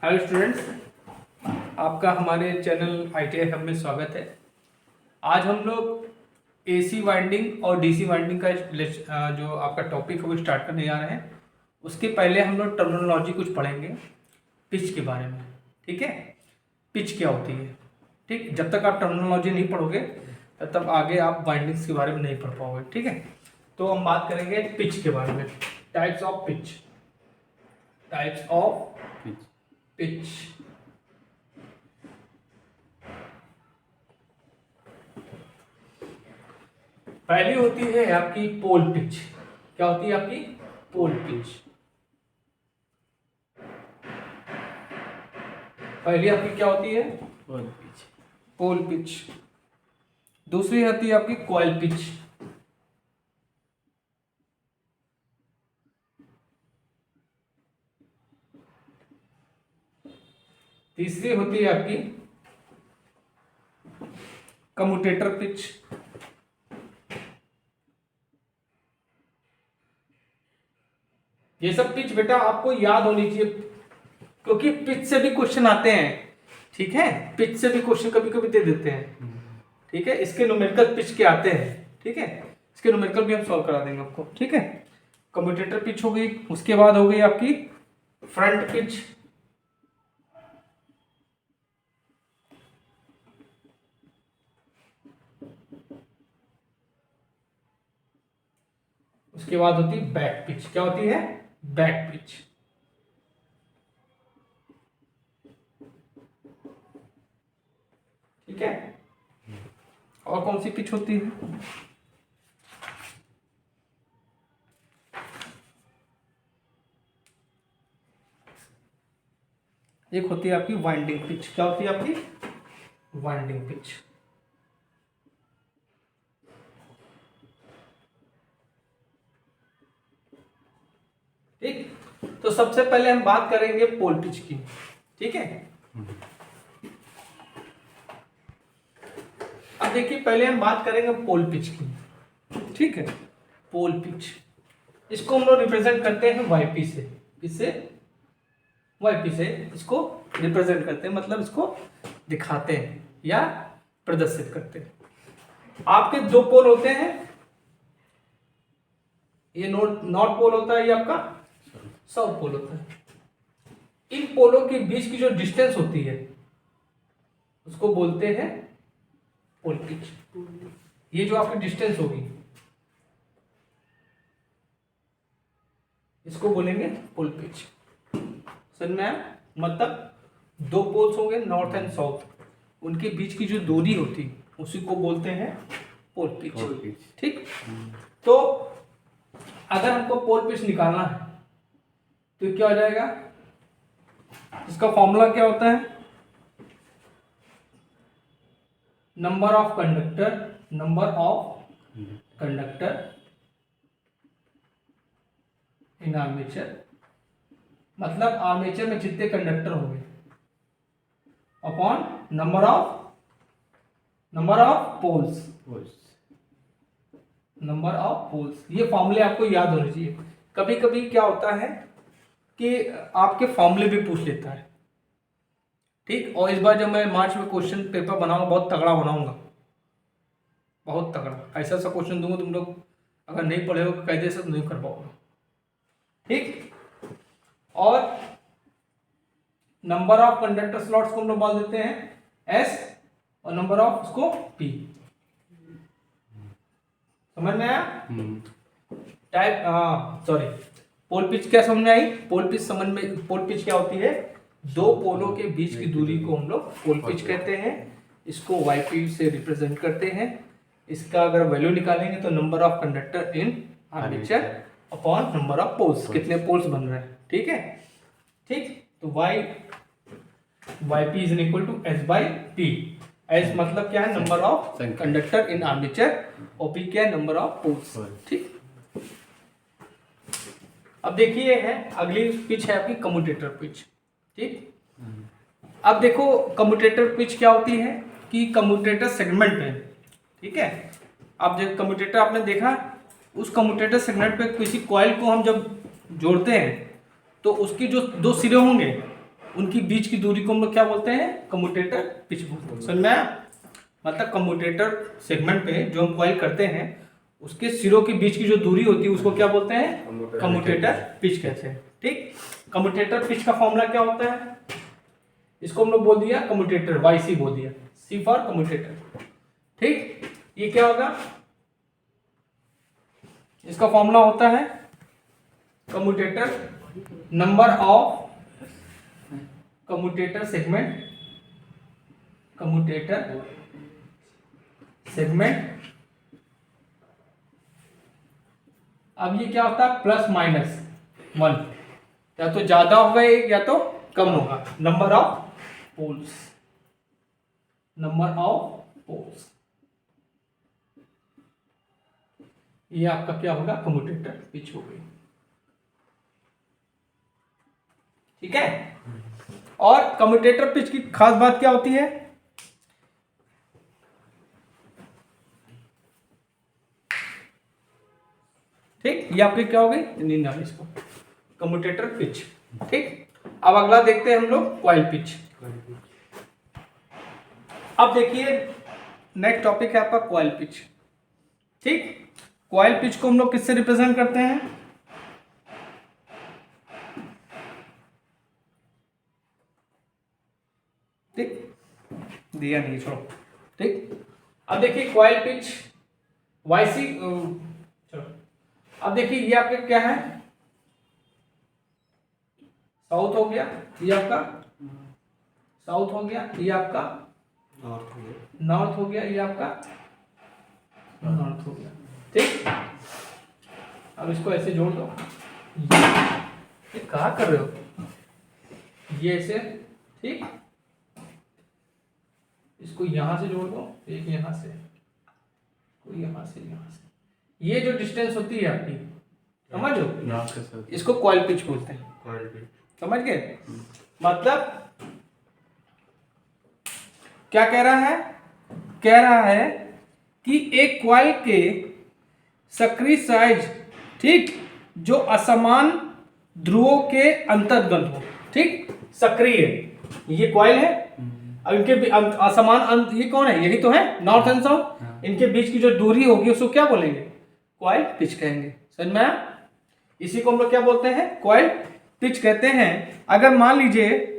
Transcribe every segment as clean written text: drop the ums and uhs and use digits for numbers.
Hello students, आपका हमारे channel ITI hub में स्वागत है। आज हम लोग AC वाइंडिंग और DC वाइंडिंग का जो आपका टॉपिक है वो स्टार्ट करने जा रहे हैं। उसके पहले हम लोग टर्मिनोलॉजी कुछ पढ़ेंगे पिच के बारे में। ठीक है, पिच क्या होती है। ठीक, जब तक आप टर्मिनोलॉजी नहीं पढ़ोगे तब तक आगे आप वाइंडिंग्स के बारे में नहीं पढ़ पाओगे। ठीक है, तो हम बात करेंगे पिच के बारे में। Types of pitch, types of pitch. पहली होती है आपकी पोल पिच। क्या होती है आपकी पोल पिच? पहली आपकी क्या होती है? Pole pitch. Pole pitch. दूसरी होती है आपकी कॉइल पिच। तीसरी होती है आपकी कम्यूटेटर पिच। ये सब पिच बेटा आपको याद होनी चाहिए, क्योंकि पिच से भी क्वेश्चन आते हैं। ठीक है, पिच से भी क्वेश्चन कभी कभी दे देते हैं। ठीक है, इसके न्यूमेरिकल पिच के आते हैं। ठीक है, इसके न्यूमेरिकल भी हम सॉल्व करा देंगे आपको। ठीक है, कम्यूटेटर पिच हो गई, उसके बाद हो गई आपकी फ्रंट पिच। उसके बाद होती है बैक पिच। क्या होती है? Back pitch. ठीक है, और कौन सी पिच होती है? एक होती है आपकी वाइंडिंग पिच। क्या होती है आपकी? Winding pitch. ठीक, तो सबसे पहले हम बात करेंगे पोल पिच की। ठीक है, अब देखिए पहले हम बात करेंगे पोल पिच की। ठीक है, पोल पिच, इसको हम लोग रिप्रेजेंट करते हैं YP से। इससे YP से इसको रिप्रेजेंट करते हैं, मतलब इसको दिखाते हैं या प्रदर्शित करते हैं। आपके दो पोल होते हैं, ये नॉर्थ पोल होता है, ये आपका साउथ पोल होता है। इन पोलों के बीच की जो डिस्टेंस होती है उसको बोलते हैं पोल पिच। ये जो आपकी डिस्टेंस होगी इसको बोलेंगे पोल पिच। समझ में आया? मतलब दो पोल्स होंगे नॉर्थ एंड साउथ, उनके बीच की जो दूरी होती उसी को बोलते हैं पोल पिच। ठीक, तो अगर हमको पोल पिच निकालना है तो क्या हो जाएगा? इसका फॉर्मूला क्या होता है? Number of conductor in armature, मतलब आर्मेचर में जितने कंडक्टर होंगे upon number of poles. Number of poles, ये फॉर्मूले आपको याद होने चाहिए। कभी कभी क्या होता है कि आपके फॉर्मूले भी पूछ लेता है। ठीक, और इस बार जब मैं मार्च में क्वेश्चन पेपर बनाऊंगा बहुत तगड़ा बनाऊंगा, बहुत तगड़ा। ऐसा ऐसा क्वेश्चन दूंगा तुम लोग अगर नहीं पढ़े हो कैसे सब नहीं कर पाओगे। ठीक, और नंबर ऑफ कंडक्टर स्लॉट्स को हम लोग बोल देते हैं S और नंबर ऑफ उसको P। समझ में आया? सॉरी, पोल पिच क्या समझ में आई? पोल पिच क्या होती है? दो पोलों के बीच की दूरी को हम लोग पोल पिच कहते हैं। इसको YP से रिप्रेजेंट करते हैं। इसका अगर वैल्यू निकालेंगे तो number of conductor in armature upon number of poles, कितने पोल्स बन रहे हैं। ठीक है, ठीक, तो YP is equal to S/P। S मतलब क्या है? Number of conductor in armature, और P क्या है? Number of poles. ठीक, अब देखिए है अगली पिच है आपकी कम्यूटेटर पिच। ठीक, अब देखो कम्यूटेटर पिच क्या होती है कि कम्यूटेटर सेगमेंट है। ठीक है, अब जब कम्यूटेटर आपने देखा, उस कम्यूटेटर सेगमेंट पे किसी कॉइल को हम जब जोड़ते हैं तो उसकी जो दो सिरे होंगे उनकी बीच की दूरी को हम लोग क्या बोलते हैं, कम्यूटेटर पिच बोलते हैं। समझ में आया? मतलब कम्यूटेटर सेगमेंट पे जो हम कॉइल करते हैं उसके सिरों के बीच की जो दूरी होती है उसको क्या बोलते हैं, कम्यूटेटर पिच कहते हैं। ठीक, कम्यूटेटर पिच का फॉर्मूला क्या होता है, इसको हम लोग बोल दिया कम्यूटेटर, YC बोल दिया, C फॉर कम्यूटेटर। ठीक, ये क्या होगा, इसका फॉर्मूला होता है commutator number of commutator segment, commutator segment. अब ये क्या होता है, +-1, या तो ज्यादा होगा या तो कम होगा। Number of poles, number of poles, ये आपका क्या होगा, कम्यूटेटर पिच हो गई। ठीक है, और कम्यूटेटर पिच की खास बात क्या होती है, ठीक, ये आपकी क्या हो गई, नींद आ गई इसको, कम्यूटेटर पिच। ठीक, अब अगला देखते हैं हम लोग कॉइल पिच। अब देखिए नेक्स्ट टॉपिक है आपका कॉइल पिच। ठीक, कॉइल पिच को हम लोग किससे रिप्रेजेंट करते हैं, ठीक, दिया नहीं, छोड़ो। ठीक, अब देखिए कॉइल पिच YC, चलो अब देखिए ये आपका क्या है, साउथ हो गया, ये आपका साउथ हो गया, ये आपका नॉर्थ हो गया, ये आपका नॉर्थ हो गया। ठीक, अब इसको ऐसे जोड़ दो, ये कहा कर रहे हो, ये ऐसे, ठीक, इसको यहां से जोड़ दो, एक यहां से, कोई यहां से, यहां से, ये जो डिस्टेंस होती है आपकी, समझो, इसको कॉइल पिच बोलते हैं। समझ गए? मतलब क्या कह रहा है, कह रहा है कि एक कॉइल के सक्रिय साइज, ठीक, जो असमान ध्रुवों के अंतर्गत हो। ठीक, सक्रिय, ये कॉइल है, अब इनके असमान ये कौन है, यही तो है, नॉर्थ एंड साउथ, इनके बीच की जो दूरी होगी उसको क्या बोलेंगे, कॉइल पिच कहेंगे। समझ में आया? इसी को हम लोग क्या बोलते हैं, कॉइल पिच कहते हैं। अगर मान लीजिए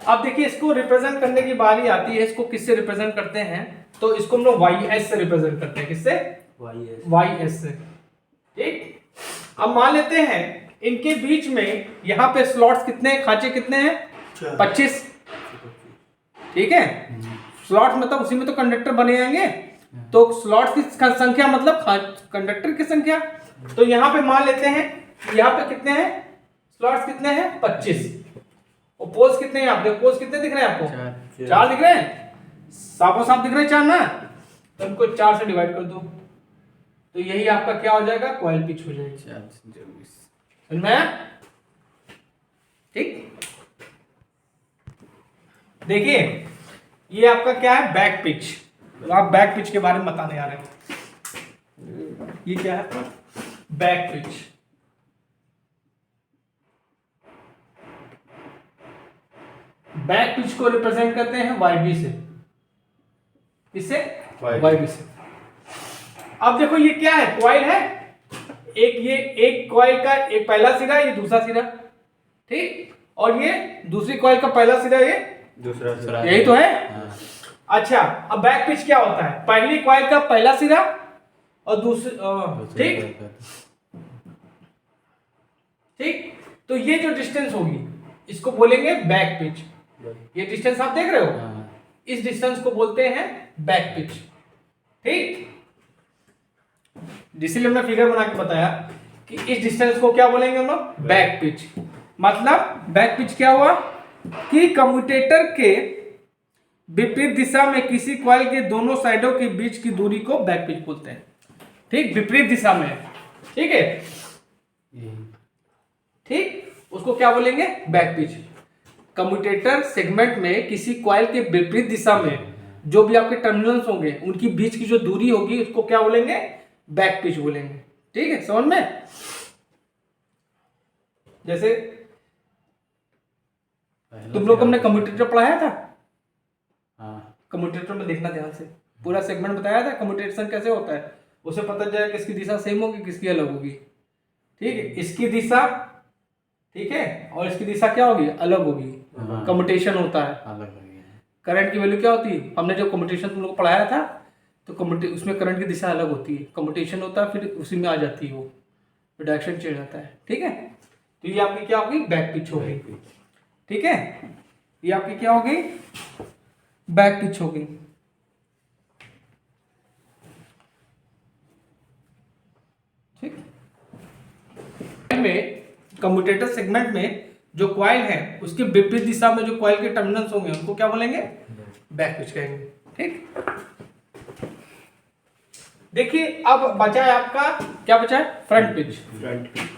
अब देखिए इसको रिप्रेजेंट करने की बारी आती है, इसको किससे रिप्रेजेंट करते हैं, तो इसको हम लोग YS से रिप्रेजेंट करते हैं। किससे, YS से। ठीक, अब मान लेते हैं इनके बीच में यहाँ पे स्लॉट्स कितने, खांचे कितने हैं, 25। ठीक है, स्लॉट्स मतलब उसी में तो कंडक्टर बने जाएंगे, तो स्लॉट्स की संख्या मतलब कंडक्टर की संख्या। तो यहाँ पे मान लेते हैं यहाँ पे कितने हैं स्लॉट्स, कितने हैं, 25। और पोल्स कितने हैं, आप देखो पोल्स कितने दिख रहे हैं आपको, 4 दिख रहे हैं, साफो साफ दिख रहे हैं 4 ना, तो इनको 4 से डिवाइड कर दो, तो यही आपका क्या हो जाएगा, कॉइल पिच हो जाएगी। समझ में? ठीक, देखिए ये आपका क्या है, बैक पिच। तो आप बैक पिच के बारे में बताने आ रहे हैं, ये क्या है, बैक पिच। बैक पिच को रिप्रेजेंट करते हैं YB से। किससे, YB से। अब देखो ये क्या है, कॉइल है, एक ये एक कॉइल का एक पहला सिरा, ये दूसरा सिरा, ठीक, और ये दूसरी कॉइल का पहला सिरा, ये दूसरा सिरा, यही तो है। अच्छा, अब बैक पिच क्या होता है, पहली कॉइल का पहला सिरा और दूसरी, ठीक ठीक, तो ये जो डिस्टेंस होगी इसको बोलेंगे बैक पिच। ये डिस्टेंस आप देख रहे हो, इस डिस्टेंस को बोलते हैं बैक पिच। ठीक, इसीलिए हमने फिगर बना के बताया कि इस डिस्टेंस को क्या बोलेंगे हम लोग, बैक पिच। मतलब बैक पिच क्या हुआ कि कम्यूटेटर के विपरीत दिशा में किसी कॉइल के दोनों साइडों के बीच की दूरी को बैक पिच बोलते हैं। ठीक, विपरीत दिशा में, ठीक है, ठीक, उसको क्या बोलेंगे, बैक पिच। कम्यूटेटर सेगमेंट में किसी कॉइल के विपरीत दिशा में जो भी आपके टर्मिनल्स होंगे उनकी बीच की जो दूरी होगी उसको क्या बोलेंगे, बैक पिच बोलेंगे। ठीक है, समझ में? जैसे तुम लोग हमने कम्यूटेटर पढ़ाया था, कम्यूटेटर में देखना ध्यान से, पूरा सेगमेंट बताया था कम्यूटेशन कैसे होता है, उसे पता चलेगा किसकी दिशा सेम होगी किसकी अलग होगी। ठीक है, इसकी दिशा, ठीक है, और इसकी दिशा क्या होगी, अलग होगी। कम्यूटेशन होता है, अलग होगी। करंट की वैल्यू क्या होती है, हमने जो कम्यूटेशन तुम लोग को पढ़ाया था तो उसमें करंट की दिशा अलग होती है, कम्यूटेशन होता है, फिर उसी में आ जाती है वो, डायरेक्शन चेंज होता है। ठीक है, तो ये आपकी क्या होगी, बैक पिच होगी। ठीक है, ये आपकी क्या होगी, बैक पिच होगी। ठीक, में कम्यूटेटर सेगमेंट में जो कॉइल है उसके विपरीत दिशा में जो कॉइल के टर्मिनल्स होंगे उनको क्या बोलेंगे, बैक पिच कहेंगे। ठीक, देखिए अब बचा है आपका, क्या बचा है, फ्रंट पिच। फ्रंट पिच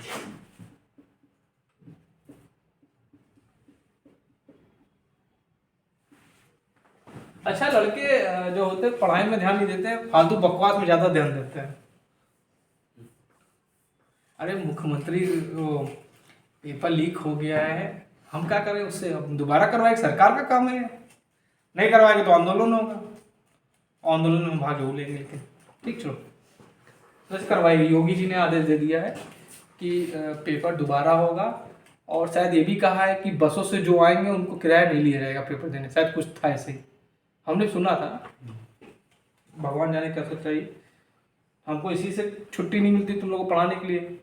अच्छा, लड़के जो होते हैं पढ़ाई में ध्यान नहीं देते हैं, फालतू बकवास में ज्यादा ध्यान देते हैं। अरे मुख्यमंत्री वो पेपर लीक हो गया है, हम क्या करें उससे, अब दोबारा करवाए, सरकार का काम है, नहीं करवाएंगे तो आंदोलन होगा, आंदोलन में भाग जरूर लेंगे लेकिन। ठीक, चलो बस करवाइए, योगी जी ने आदेश दे दिया है कि पेपर दोबारा होगा, और शायद ये भी कहा है कि बसों से जो आएंगे उनको किराया नहीं लिया जाएगा पेपर देने, शायद कुछ था ऐसे ही, हमने सुना था, भगवान जाने क्या सच्चाई, हमको इसी से छुट्टी नहीं मिलती तुम लोगों को पढ़ाने के लिए।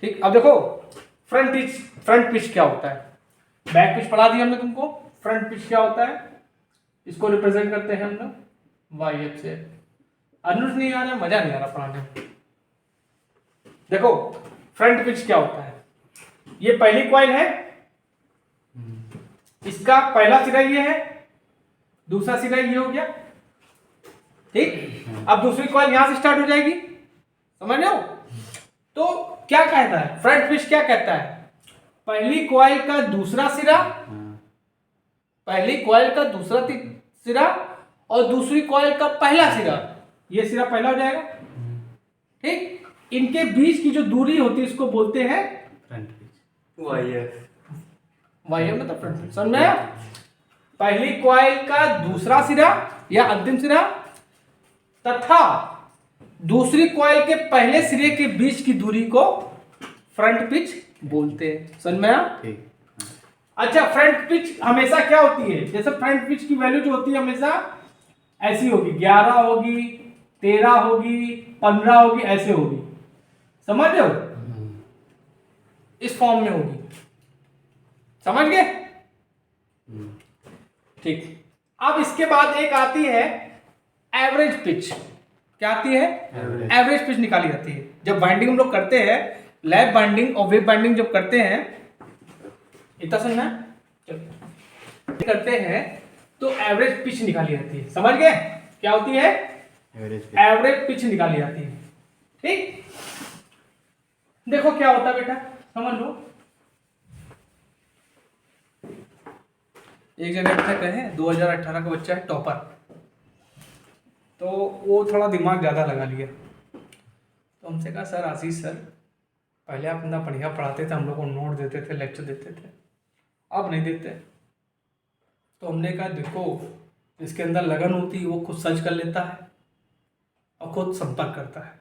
ठीक, अब देखो फ्रंट पिच क्या होता है, बैक पिच पढ़ा दिया हमने तुमको, फ्रंट पिच क्या होता है, इसको रिप्रेजेंट करते हैं हम लोग वाई एफ से। अनुज नहीं आ रहा, मजा नहीं आ रहा पढ़ाने में। देखो फ्रंट पिच क्या होता है, ये पहली कॉइल है, इसका पहला सिरा ये है, दूसरा सिरा ये हो गया। ठीक, अब दूसरी कॉइल यहां से स्टार्ट हो जाएगी, समझ रहे हो? तो क्या कहता है फ्रंट पिच, क्या कहता है, पहली कॉइल का दूसरा सिरा, पहली कॉइल का दूसरा सिरा और दूसरी कॉइल का पहला सिरा, ये सिरा पहला हो जाएगा। ठीक, इनके बीच की जो दूरी होती है इसको बोलते हैं फ्रंट पिच, वाईएफ मतलब फ्रंट पिच। समझ में? पहली कॉइल का दूसरा सिरा या अंतिम सिरा तथा दूसरी कॉइल के पहले सिरे के बीच की दूरी को फ्रंट पिच बोलते हैं। समझ में आया? ठीक। अच्छा, फ्रंट पिच हमेशा क्या होती है, जैसे फ्रंट पिच की वैल्यू जो होती है हमेशा ऐसी होगी, 11 होगी, 13 होगी, 15 होगी, ऐसे होगी, समझ रहे हो? इस फॉर्म में होगी, समझ गए? ठीक, अब इसके बाद एक आती है एवरेज पिच। क्या आती है? एवरेज पिच निकाली जाती है जब बाइंडिंग हम लोग करते हैं, लैप बाइंडिंग और वेब बाइंडिंग जब करते हैं, इतना सुनना करते हैं तो एवरेज पिच निकाली जाती है। समझ गए? क्या होती है? एवरेज पिच निकाली जाती है। ठीक, देखो क्या होता है बेटा, समझ लो। एक जगह पे कहे 2018 का बच्चा है टॉपर, तो वो थोड़ा दिमाग ज़्यादा लगा लिया, तो हमसे कहा सर आशीष सर पहले आप इतना बढ़िया पढ़ाते थे, हम लोग को नोट देते थे, लेक्चर देते थे, अब नहीं देते। तो हमने कहा देखो इसके अंदर लगन होती है, वो खुद सर्च कर लेता है और खुद संपर्क करता है।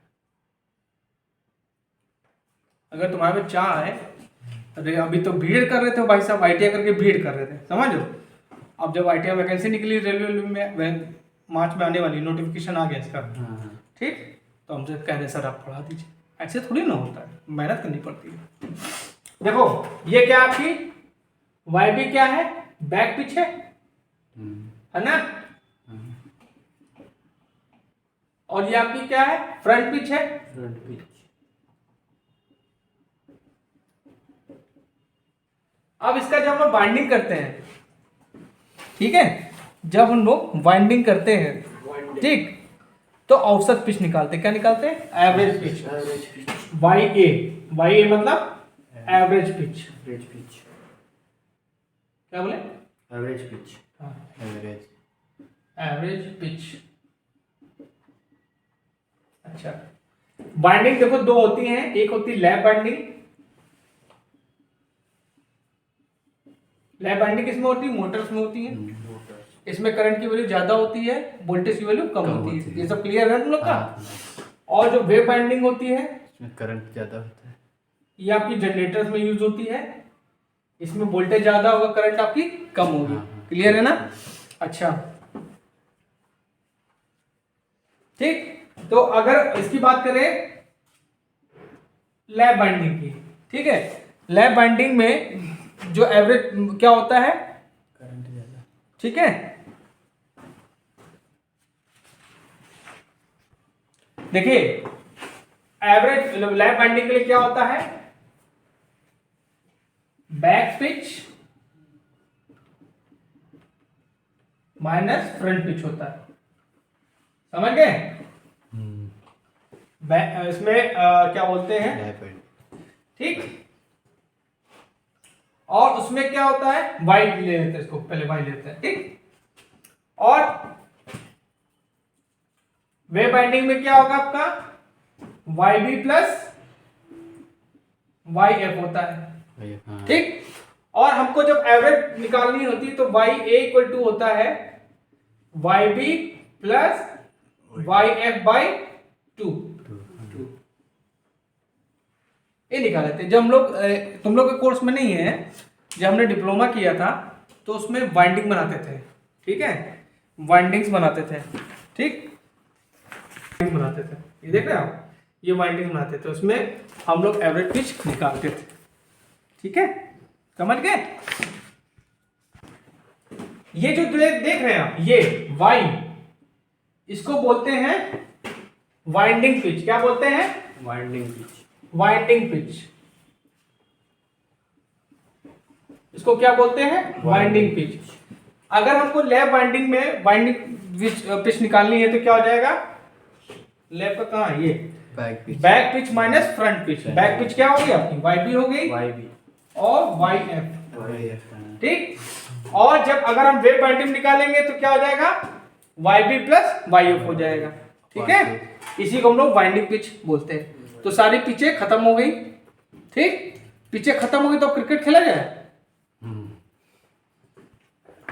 अगर तुम्हारे में चाह है, अरे अभी तो बीएड कर रहे थे भाई साहब, आईटीआई करके बीएड कर रहे थे, समझ लो। अब जब आईटीआई वैकेंसी निकली रेलवे में, मार्च में आने वाली, नोटिफिकेशन आ गया इसका, ठीक, तो हमसे कह रहे सर आप पढ़ा दीजिए। ऐसे थोड़ी ना होता है, मेहनत करनी पड़ती है। देखो ये क्या आपकी वाई बी क्या है, बैक पिच है ना, और ये आपकी क्या है, फ्रंट पिच है। Front pitch. अब इसका जब हम लोग बाइंडिंग करते हैं, ठीक है, जब हम लोग बाइंडिंग करते हैं, ठीक, तो औसत पिच निकालते हैं। क्या निकालते हैं? Average pitch. वाई ए मतलब एवरेज पिच। एवरेज पिच क्या बोले? Average pitch. हाँ, एवरेज। Average pitch. अच्छा, बाइंडिंग देखो दो होती हैं, एक होती है लैप बाइंडिंग। लैप बाइंडिंग किसमें होती है? मोटर्स में होती है। इसमें करंट की वैल्यू ज्यादा होती है, वोल्टेज की वैल्यू कम होती है। ये सब क्लियर है तुम लोग का? और जो वेव बाइंडिंग होती है इसमें करंट ज्यादा होता है, ये आपकी जनरेटर्स में यूज होती है। इसमें वोल्टेज ज्यादा होगा, करंट आपकी कम होगी। क्लियर है ना? अच्छा, ठीक। तो अगर इसकी बात करें लैप बाइंडिंग की, ठीक है, लैप बाइंडिंग में जो एवरेज क्या होता है? करंट ज्यादा। ठीक है, देखिए एवरेज लैप बाइंडिंग के लिए क्या होता है? Back pitch minus front pitch होता है। समझ गए? इसमें क्या बोलते हैं, ठीक। और उसमें क्या होता है? वाइड ले लेते हैं, इसको पहले वाइड लेते हैं, ठीक। और वेव बाइंडिंग में क्या होगा आपका? Y b plus y f होता है, ठीक। और हमको जब एवरेज निकालनी होती है तो वाई ए इक्वल टू होता है y b plus y f by 2। ये निकाल लेते हैं। जब हम लोग तुम लोग के कोर्स में नहीं है, जब हमने डिप्लोमा किया था तो उसमें वाइंडिंग बनाते थे, ठीक है, वाइंडिंग्स बनाते थे, ठीक, बनाते थे। ये देख रहे हैं आप, ये वाइंडिंग बनाते थे, उसमें हम लोग एवरेज पिच निकालते थे, ठीक है, समझ गए? ये जो देख रहे हैं आप, ये वाई, इसको बोलते हैं वाइंडिंग पिच। क्या बोलते हैं? Winding pitch. वाइंडिंग पिच, इसको क्या बोलते हैं? Winding pitch. अगर हमको लैप वाइंडिंग में वाइंडिंग पिच निकालनी है तो क्या हो जाएगा? लैप का कहां है? ये back pitch minus front pitch. Back pitch क्या हो गई आपकी? वाई बी हो गई, वाई बी और वाई एफ, ठीक। और जब अगर हम वेव बाइंडिंग निकालेंगे तो क्या हो जाएगा? Y b plus y f हो जाएगा, ठीक है। इसी को हम लोग वाइंडिंग पिच बोलते हैं। तो सारी पिचें खत्म हो गई, ठीक। पिचें खत्म हो गई तो क्रिकेट खेला जाए?